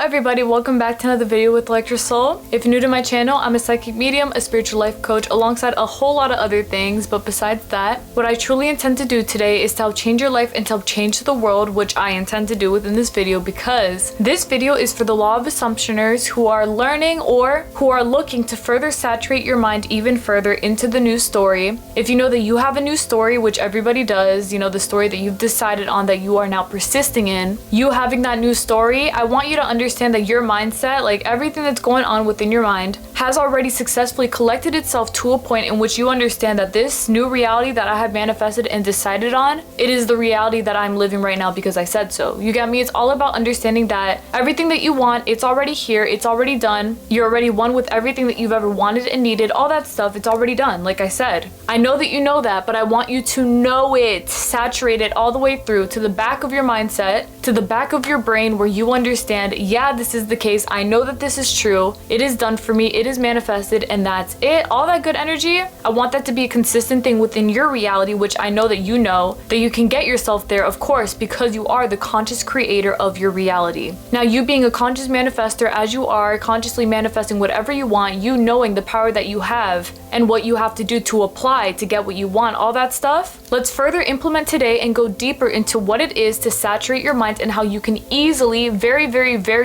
everybody, welcome back to another video with Electra Soul. If you're new to my channel, I'm a psychic medium, a spiritual life coach, alongside a whole lot of other things. But besides that, what I truly intend to do today is to help change your life and to help change the world, which I intend to do within this video, because this video is for the law of assumptioners who are learning or who are looking to further saturate your mind even further into the new story. If you know that you have a new story, which everybody does, you know, the story that you've decided on that you are now persisting in, you having that new story, I want you to understand that your mindset, like everything that's going on within your mind, has already successfully collected itself to a point in which you understand that this new reality that I have manifested and decided on, it is the reality that I'm living right now because I said so. You get me? It's all about understanding that everything that you want, it's already here, it's already done. You're already one with everything that you've ever wanted and needed, all that stuff, it's already done. Like I said, I know that you know that, but I want you to know it, saturate it all the way through to the back of your mindset, to the back of your brain, where you understand, yeah, this is the case. I know that this is true. It is done for me. It is manifested, and that's it. All that good energy, I want that to be a consistent thing within your reality, which I know that you can get yourself there, of course, because you are the conscious creator of your reality. Now, you being a conscious manifester, as you are consciously manifesting whatever you want, you knowing the power that you have and what you have to do to apply to get what you want, all that stuff, let's further implement today and go deeper into what it is to saturate your mind and how you can easily, very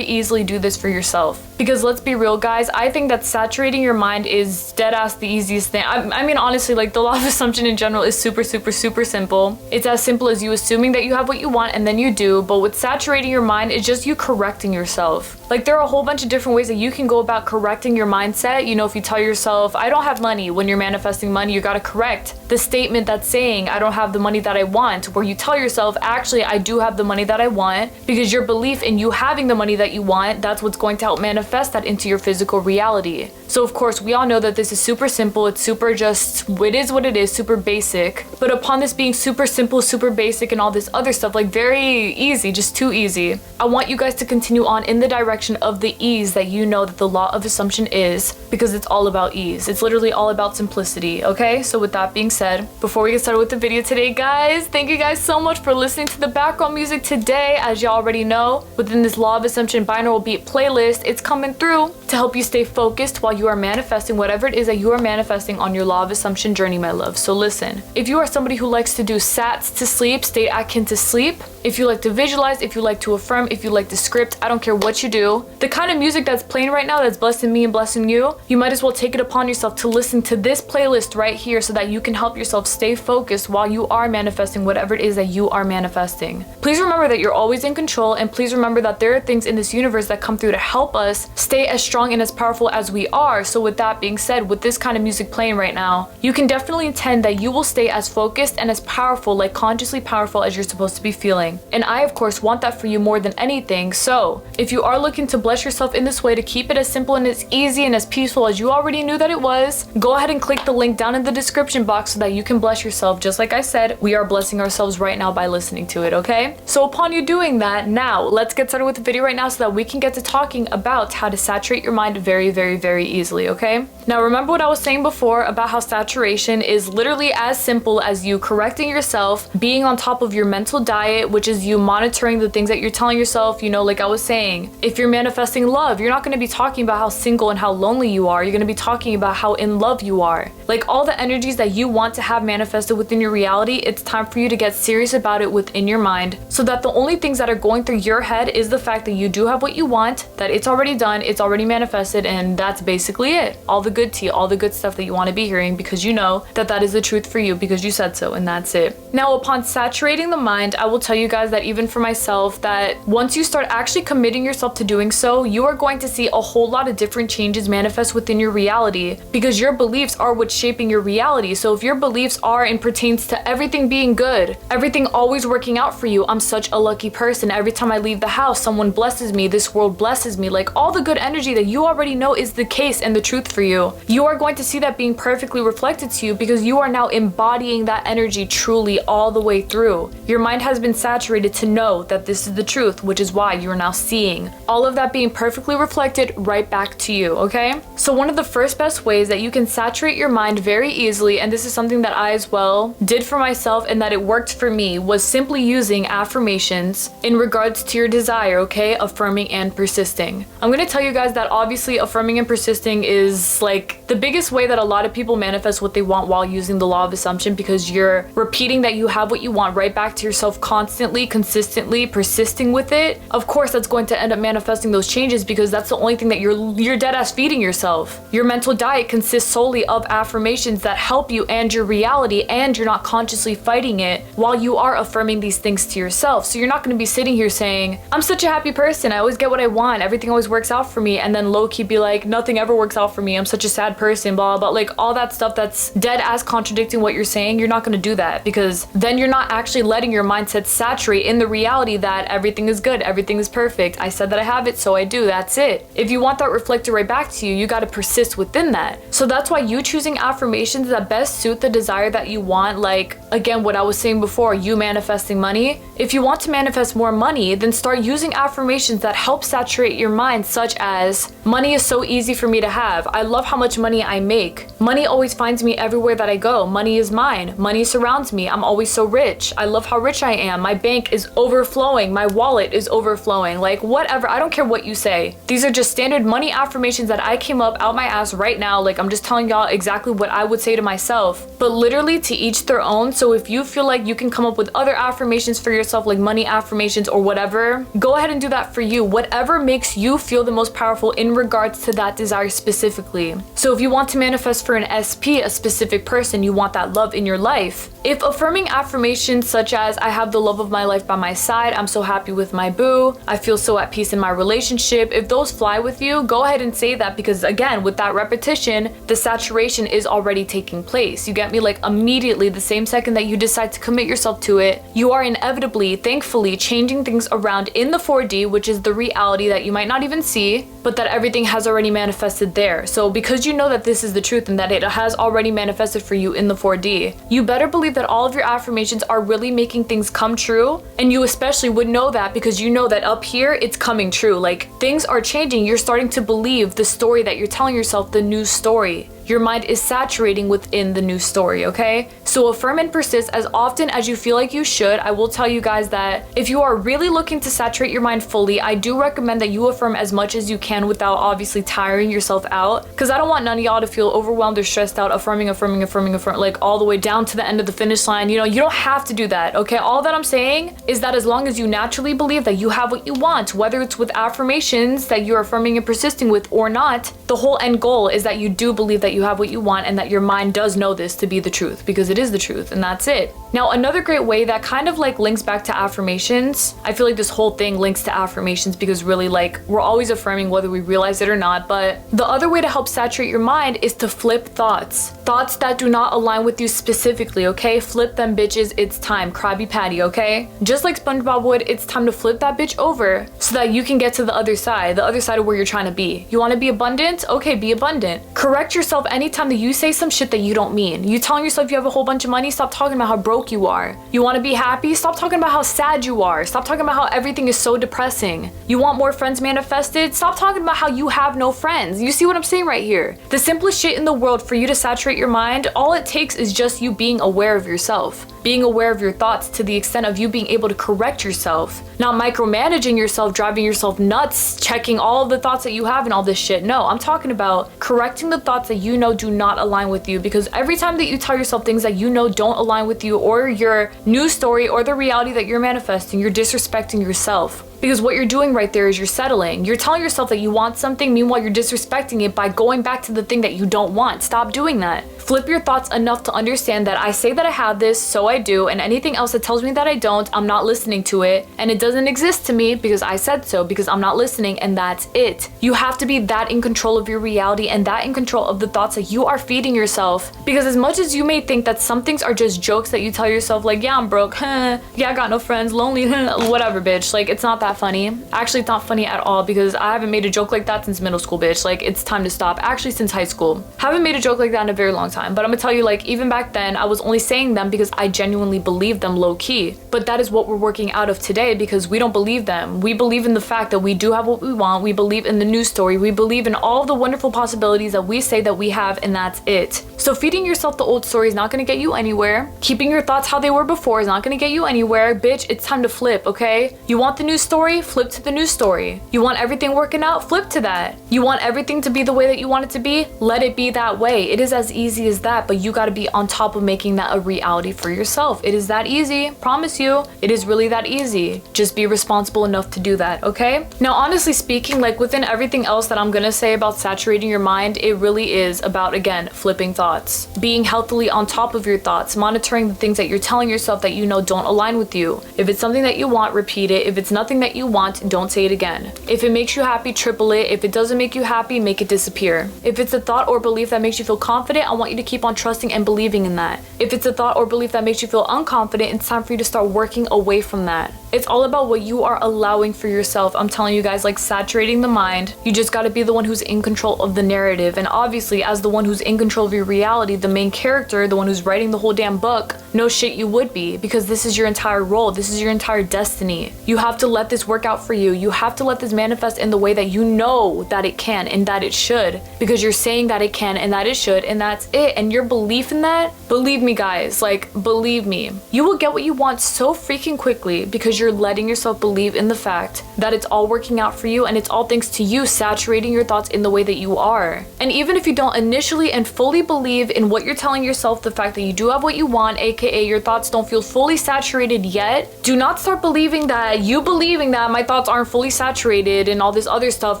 easily do this for yourself. Because let's be real, guys, I think that saturating your mind is dead ass the easiest thing. I mean, honestly, like the law of assumption in general is super simple. It's as simple as you assuming that you have what you want and then you do. But with saturating your mind, it's just you correcting yourself. Like there are a whole bunch of different ways that you can go about correcting your mindset. You know, if you tell yourself, I don't have money, when you're manifesting money, you got to correct the statement that's saying, I don't have the money that I want, where you tell yourself, actually, I do have the money that I want, because your belief in you having the money that you want, that's what's going to help manifest that into your physical reality. So of course, we all know that this is super simple. It's super just, it is what it is, super basic. But upon this being super simple, super basic, and all this other stuff, like very easy, just too easy, I want you guys to continue on in the direction of the ease that you know that the law of assumption is, because it's all about ease. It's literally all about simplicity, okay? So with that being said, before we get started with the video today, guys, thank you guys so much for listening to the background music today. As you already know, within this law of assumption binaural beat playlist, it's coming through to help you stay focused while you are manifesting whatever it is that you are manifesting on your law of assumption journey, my love. So listen, if you are somebody who likes to do sats to sleep, state akin to sleep, if you like to visualize, if you like to affirm, if you like to script, I don't care what you do, the kind of music that's playing right now that's blessing me and blessing you, you might as well take it upon yourself to listen to this playlist right here so that you can help yourself stay focused while you are manifesting whatever it is that you are manifesting. Please remember that you're always in control, and please remember that there are things in this universe that come through to help us stay as strong and as powerful as we are. So with that being said, with this kind of music playing right now, you can definitely intend that you will stay as focused and as powerful, like consciously powerful, as you're supposed to be feeling. And I, of course, want that for you more than anything. So if you are looking to bless yourself in this way, to keep it as simple and as easy and as peaceful as you already knew that it was, go ahead and click the link down in the description box so that you can bless yourself. Just like I said, we are blessing ourselves right now by listening to it, okay? So upon you doing that, now let's get started with the video right now so that we can get to talking about how to saturate your mind very easily, okay? Now remember what I was saying before about how saturation is literally as simple as you correcting yourself, being on top of your mental diet, which is you monitoring the things that you're telling yourself. You know, like I was saying, if you're manifesting love, you're not going to be talking about how single and how lonely you are. You're going to be talking about how in love you are. Like all the energies that you want to have manifested within your reality, it's time for you to get serious about it within your mind, so that the only things that are going through your head is the fact that you do have what you want, that it's already done, it's already manifested, and that's basically it. All the good tea, all the good stuff that you want to be hearing, because you know that that is the truth for you because you said so, and that's it. Now, upon saturating the mind, I will tell you guys that even for myself, that once you start actually committing yourself to doing so, you are going to see a whole lot of different changes manifest within your reality, because your beliefs are what's shaping your reality. So if your beliefs are and pertains to everything being good, everything always working out for you, I'm such a lucky person, every time I leave the house someone blesses me, this world blesses me, like all the good energy that you already know is the case and the truth for you, you are going to see that being perfectly reflected to you, because you are now embodying that energy truly all the way through. Your mind has been saturated saturated to know that this is the truth, which is why you're now seeing all of that being perfectly reflected right back to you, okay? So one of the first best ways that you can saturate your mind very easily, and this is something that I as well did for myself and that it worked for me, was simply using affirmations in regards to your desire, okay? Affirming and persisting. I'm gonna tell you guys that obviously affirming and persisting is like the biggest way that a lot of people manifest what they want while using the law of assumption, because you're repeating that you have what you want right back to yourself constantly, consistently, persisting with it. Of course, that's going to end up manifesting those changes because that's the only thing that you're dead ass feeding yourself. Your mental diet consists solely of affirmations that help you and your reality, and you're not consciously fighting it while you are affirming these things to yourself. So you're not going to be sitting here saying, I'm such a happy person, I always get what I want, everything always works out for me, and then low-key be like, nothing ever works out for me, I'm such a sad person, blah, blah, like all that stuff that's dead ass contradicting what you're saying. You're not going to do that, because then you're not actually letting your mindset saturate in the reality that everything is good, everything is perfect, I said that I have it, so I do, that's it. If you want that reflected right back to you, you got to persist within that. So that's why you choosing affirmations that best suit the desire that you want, like again what I was saying before, you manifesting money. If you want to manifest more money, then start using affirmations that help saturate your mind, such as, money is so easy for me to have, I love how much money I make, money always finds me everywhere that I go, money is mine, money surrounds me, I'm always so rich, I love how rich I am, my bank is overflowing, my wallet is overflowing, like whatever, I don't care what you say. These are just standard money affirmations that I came up out my ass right now. Like, I'm just telling y'all exactly what I would say to myself, but literally to each their own. So if you feel like you can come up with other affirmations for yourself, like money affirmations or whatever, go ahead and do that for you. Whatever makes you feel the most powerful in regards to that desire specifically. So if you want to manifest for an SP, a specific person, you want that love in your life, if affirming affirmations such as, I have the love of my life by my side, I'm so happy with my boo, I feel so at peace in my relationship, if those fly with you, go ahead and say that, because again, with that repetition, the saturation is already taking place. You get me? Like immediately, the same second that you decide to commit yourself to it, you are inevitably, thankfully, changing things around in the 4D, which is the reality that you might not even see, but that everything has already manifested there. So because you know that this is the truth and that it has already manifested for you in the 4D, you better believe that all of your affirmations are really making things come true, and you especially would know that because you know that up here it's coming true. Like things are changing, you're starting to believe the story that you're telling yourself, the new story. Your mind is saturating within the new story, okay? So affirm and persist as often as you feel like you should. I will tell you guys that if you are really looking to saturate your mind fully, I do recommend that you affirm as much as you can without obviously tiring yourself out, because I don't want none of y'all to feel overwhelmed or stressed out affirming, like all the way down to the end of the finish line. You know, you don't have to do that, okay? All that I'm saying is that as long as you naturally believe that you have what you want, whether it's with affirmations that you're affirming and persisting with or not, the whole end goal is that you do believe that you have what you want and that your mind does know this to be the truth, because it is the truth, and that's it. Now, another great way that kind of like links back to affirmations, I feel like this whole thing links to affirmations because really like we're always affirming whether we realize it or not, but the other way to help saturate your mind is to flip thoughts. Thoughts that do not align with you specifically, okay? Flip them bitches, it's time. Krabby Patty, okay? Just like SpongeBob would, it's time to flip that bitch over so that you can get to the other side of where you're trying to be. You want to be abundant? Okay, be abundant. Correct yourself anytime that you say some shit that you don't mean. You telling yourself you have a whole bunch of money? Stop talking about how broke you are. You want to be happy? Stop talking about how sad you are. Stop talking about how everything is so depressing. You want more friends manifested? Stop talking about how you have no friends. You see what I'm saying right here? The simplest shit in the world for you to saturate your mind, all it takes is just you being aware of yourself. Being aware of your thoughts to the extent of you being able to correct yourself, not micromanaging yourself, driving yourself nuts, checking all of the thoughts that you have and all this shit. No, I'm talking about correcting the thoughts that you know do not align with you, because every time that you tell yourself things that you know don't align with you or your new story or the reality that you're manifesting, you're disrespecting yourself. Because what you're doing right there is you're settling. You're telling yourself that you want something, meanwhile you're disrespecting it by going back to the thing that you don't want. Stop doing that. Flip your thoughts enough to understand that I say that I have this, so I do, and anything else that tells me that I don't, I'm not listening to it, and it doesn't exist to me because I said so, because I'm not listening, and that's it. You have to be that in control of your reality and that in control of the thoughts that you are feeding yourself, because as much as you may think that some things are just jokes that you tell yourself, like, yeah, I'm broke, yeah, I got no friends, lonely, whatever, bitch, like, it's not that that funny. Actually, it's not funny at all because I haven't made a joke like that since middle school, bitch. Like, it's time to stop. Actually, since high school. Haven't made a joke like that in a very long time. But I'm gonna tell you, like, even back then, I was only saying them because I genuinely believed them low key. But that is what we're working out of today because we don't believe them. We believe in the fact that we do have what we want. We believe in the news story. We believe in all the wonderful possibilities that we say that we have, and that's it. So feeding yourself the old story is not gonna get you anywhere. Keeping your thoughts how they were before is not gonna get you anywhere. Bitch, it's time to flip, okay? You want the news story? Flip to the news story. You want everything working out? Flip to that. You want everything to be the way that you want it to be? Let it be that way. It is as easy as that, but you gotta be on top of making that a reality for yourself. It is that easy, promise you. It is really that easy. Just be responsible enough to do that, okay? Now, honestly speaking, like within everything else that I'm gonna say about saturating your mind, it really is about, again, flipping thoughts. Being healthily on top of your thoughts, monitoring the things that you're telling yourself that you know don't align with you. If it's something that you want, repeat it. If it's nothing that you want, don't say it again. If it makes you happy, triple it. If it doesn't make you happy, make it disappear. If it's a thought or belief that makes you feel confident, I want you to keep on trusting and believing in that. If it's a thought or belief that makes you feel unconfident, it's time for you to start working away from that. It's all about what you are allowing for yourself. I'm telling you guys, like saturating the mind. You just gotta be the one who's in control of the narrative. And obviously, as the one who's in control of your reality, the main character, the one who's writing the whole damn book, no shit you would be, because this is your entire role. This is your entire destiny. You have to let this work out for you. You have to let this manifest in the way that you know that it can and that it should, because you're saying that it can and that it should, and that's it. And your belief in that, believe me guys, like believe me, you will get what you want so freaking quickly because you're letting yourself believe in the fact that it's all working out for you, and it's all thanks to you saturating your thoughts in the way that you are. And even if you don't initially and fully believe in what you're telling yourself, the fact that you do have what you want, aka your thoughts don't feel fully saturated yet, do not start believing that my thoughts aren't fully saturated and all this other stuff,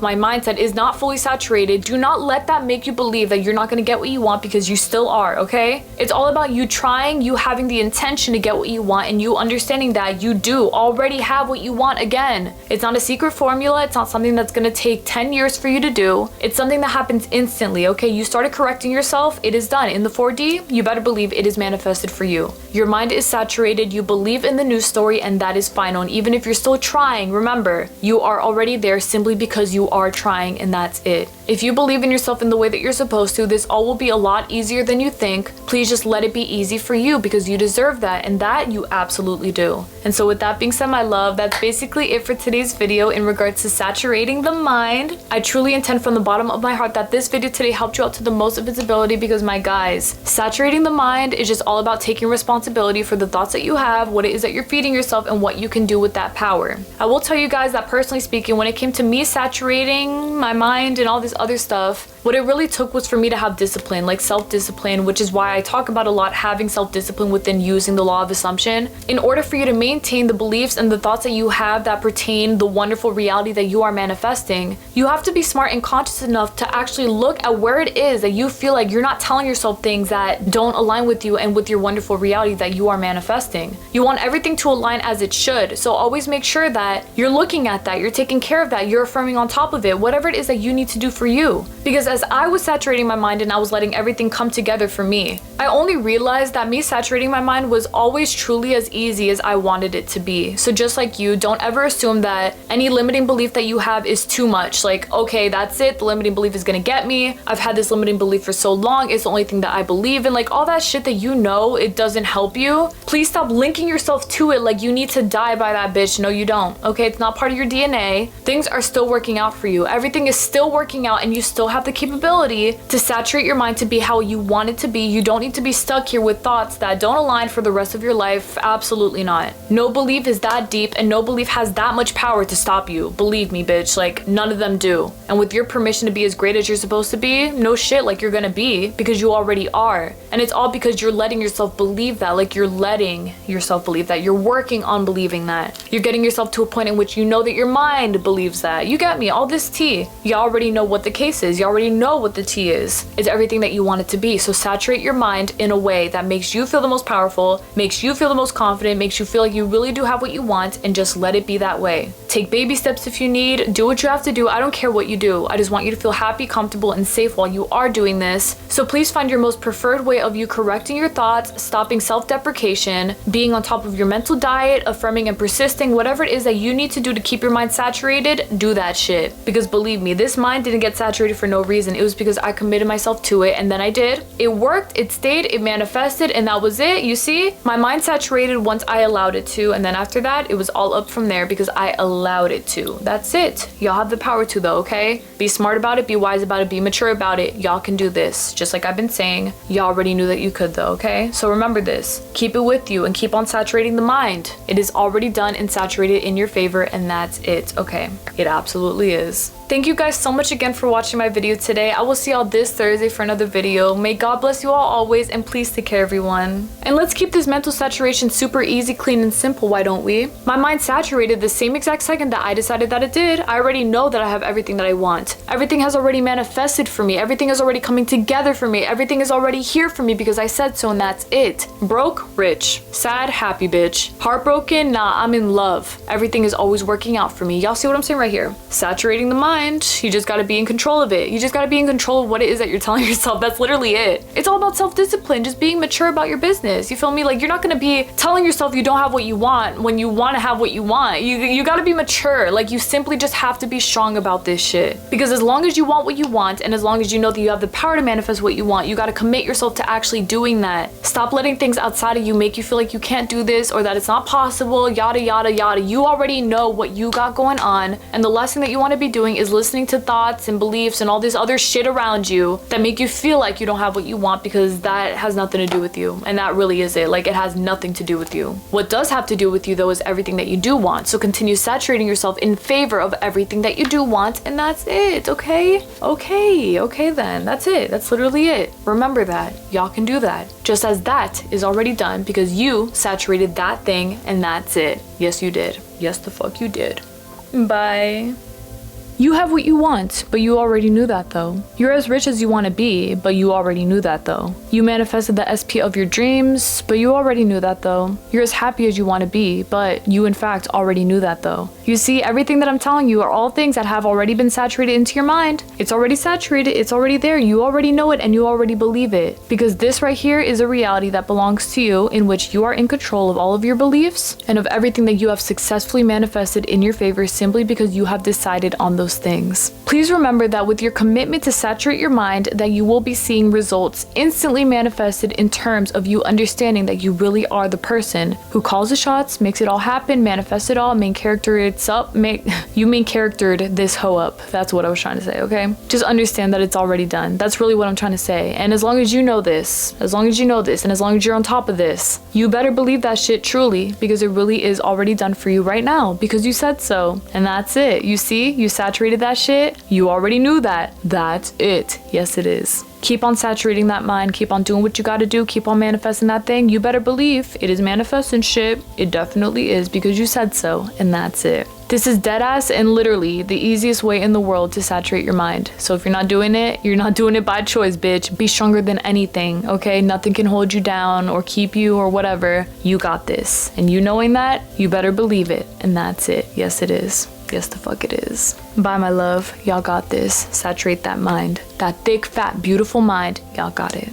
my mindset is not fully saturated. Do not let that make you believe that you're not going to get what you want, because you still are, okay? It's all about you trying, you having the intention to get what you want, and you understanding that you do already have what you want. Again, it's not a secret formula. It's not something that's going to take 10 years for you to do. It's something that happens instantly, okay? You started correcting yourself, it is done. In the 4D, you better believe it is manifested for you. Your mind is saturated, you believe in the news story, and that is final. And even if you're still trying, remember, you are already there simply because you are trying, and that's it. If you believe in yourself in the way that you're supposed to, this all will be a lot easier than you think. Please just let it be easy for you, because you deserve that, and that you absolutely do. And so with that being said, my love, that's basically it for today's video in regards to saturating the mind. I truly intend from the bottom of my heart that this video today helped you out to the most of its ability, because my guys, saturating the mind is just all about taking responsibility for the thoughts that you have, what it is that you're feeding yourself, and what you can do with that power. I will tell you guys that personally speaking, when it came to me saturating my mind and all this other stuff, what it really took was for me to have discipline, like self-discipline, which is why I talk about a lot having self-discipline within using the law of assumption. In order for you to maintain the beliefs and the thoughts that you have that pertain the wonderful reality that you are manifesting, you have to be smart and conscious enough to actually look at where it is that you feel like you're not telling yourself things that don't align with you and with your wonderful reality that you are manifesting. You want everything to align as it should, so always make sure that you're looking at that, you're taking care of that, you're affirming on top of it, whatever it is that you need to do for you. Because as I was saturating my mind and I was letting everything come together for me, I only realized that me saturating my mind was always truly as easy as I wanted it to be. So just like you, don't ever assume that any limiting belief that you have is too much. Like, okay, that's it, the limiting belief is gonna get me. I've had this limiting belief for so long, it's the only thing that I believe in. Like all that shit that you know, it doesn't help you. Please stop linking yourself to it like you need to die by that bitch. No, you don't. Okay, it's not part of your DNA. Things are still working out for you. Everything is still working out, and you still have the capability to saturate your mind to be how you want it to be. You don't need to be stuck here with thoughts that don't align for the rest of your life. Absolutely not. No belief is that deep, and no belief has that much power to stop you. Believe me, bitch, like none of them do. And with your permission to be as great as you're supposed to be, no shit, like you're gonna be, because you already are. And it's all because you're letting yourself believe that. Like you're letting yourself believe that. You're working on believing that. You're getting yourself to a point in which you know that your mind believes that. You get me? All this tea. You already know what the case is. You already know what the tea is. It's everything that you want it to be. So saturate your mind in a way that makes you feel the most powerful, makes you feel the most confident, makes you feel like you really do have what you want, and just let it be that way. Take baby steps if you need. Do what you have to do. I don't care what you do. I just want you to feel happy, comfortable, and safe while you are doing this. So please find your most preferred way of you correcting your thoughts, stopping self-deprecation, being on top of your mental diet, affirming and persisting, whatever it is that you need to do to keep your mind saturated, do that shit. Because believe me, this mind didn't get saturated for no reason. It was because I committed myself to it, and then I did. It worked, it stayed, it manifested, and that was it. You see, my mind saturated once I allowed it to, and then after that, it was all up from there because I allowed it to. That's it. Y'all have the power to though, okay? Be smart about it, be wise about it, be mature about it. Y'all can do this. Just like I've been saying, y'all already knew that you could though, okay? So remember this. Keep it with you and keep on saturating the mind. It is already done and saturated in your favor, and that's it, okay? It absolutely is. Thank you guys so much again for watching my video today. I will see y'all this Thursday for another video. May God bless you all always, and please take care everyone. And let's keep this mental saturation super easy, clean, and simple, why don't we? My mind saturated the same exact second that I decided that it did. I already know that I have everything that I want. Everything has already manifested for me. Everything is already coming together for me. Everything is already here for me because I said so, and that's it. Broke, rich. Sad, happy bitch. Heartbroken, nah, I'm in love. Everything is always working out for me. Y'all see what I'm saying right here? Saturating the mind. You just gotta be in control of it. You just gotta be in control of what it is that you're telling yourself. That's literally it. It's all about self-discipline, just being mature about your business. You feel me? Like, you're not gonna be telling yourself you don't have what you want when you wanna have what you want. You gotta be mature. Like, you simply just have to be strong about this shit. Because as long as you want what you want, and as long as you know that you have the power to manifest what you want, you gotta commit yourself to actually doing that. Stop letting things outside of you make you feel like you can't do this or that it's not possible, yada, yada, yada. You already know what you got going on, and the last thing that you wanna be doing is listening to thoughts and beliefs and all this other shit around you that make you feel like you don't have what you want, because that has nothing to do with you. And that really is it. Like, it has nothing to do with you. What does have to do with you though is everything that you do want. So continue saturating yourself in favor of everything that you do want, and that's it, okay? Okay then. That's it. That's literally it. Remember that. Y'all can do that. Just as that is already done because you saturated that thing, and that's it. Yes, you did. Yes, the fuck you did. Bye. You have what you want, but you already knew that though. You're as rich as you want to be, but you already knew that though. You manifested the SP of your dreams, but you already knew that though. You're as happy as you want to be, but you in fact already knew that though. You see, everything that I'm telling you are all things that have already been saturated into your mind. It's already saturated, it's already there, you already know it, and you already believe it. Because this right here is a reality that belongs to you, in which you are in control of all of your beliefs and of everything that you have successfully manifested in your favor simply because you have decided on those things. Please remember that with your commitment to saturate your mind, that you will be seeing results instantly manifested in terms of you understanding that you really are the person who calls the shots, makes it all happen, manifests it all, main character it's up, you main charactered this hoe up. That's what I was trying to say, okay? Just understand that it's already done. That's really what I'm trying to say. And as long as you know this, and as long as you're on top of this, you better believe that shit truly, because it really is already done for you right now, because you said so. And that's it. You see, you saturated that shit. You already knew that. That's it. Yes, it is. Keep on saturating that mind. Keep on doing what you gotta do. Keep on manifesting that thing. You better believe it is manifesting shit. It definitely is, because you said so, and that's it. This is deadass and literally the easiest way in the world to saturate your mind. So if you're not doing it, you're not doing it by choice, bitch. Be stronger than anything, okay? Nothing can hold you down or keep you or whatever. You got this. And you knowing that, you better believe it. And that's it. Yes, it is. Yes, the fuck it is. Bye, my love. Y'all got this. Saturate that mind. That thick, fat, beautiful mind. Y'all got it.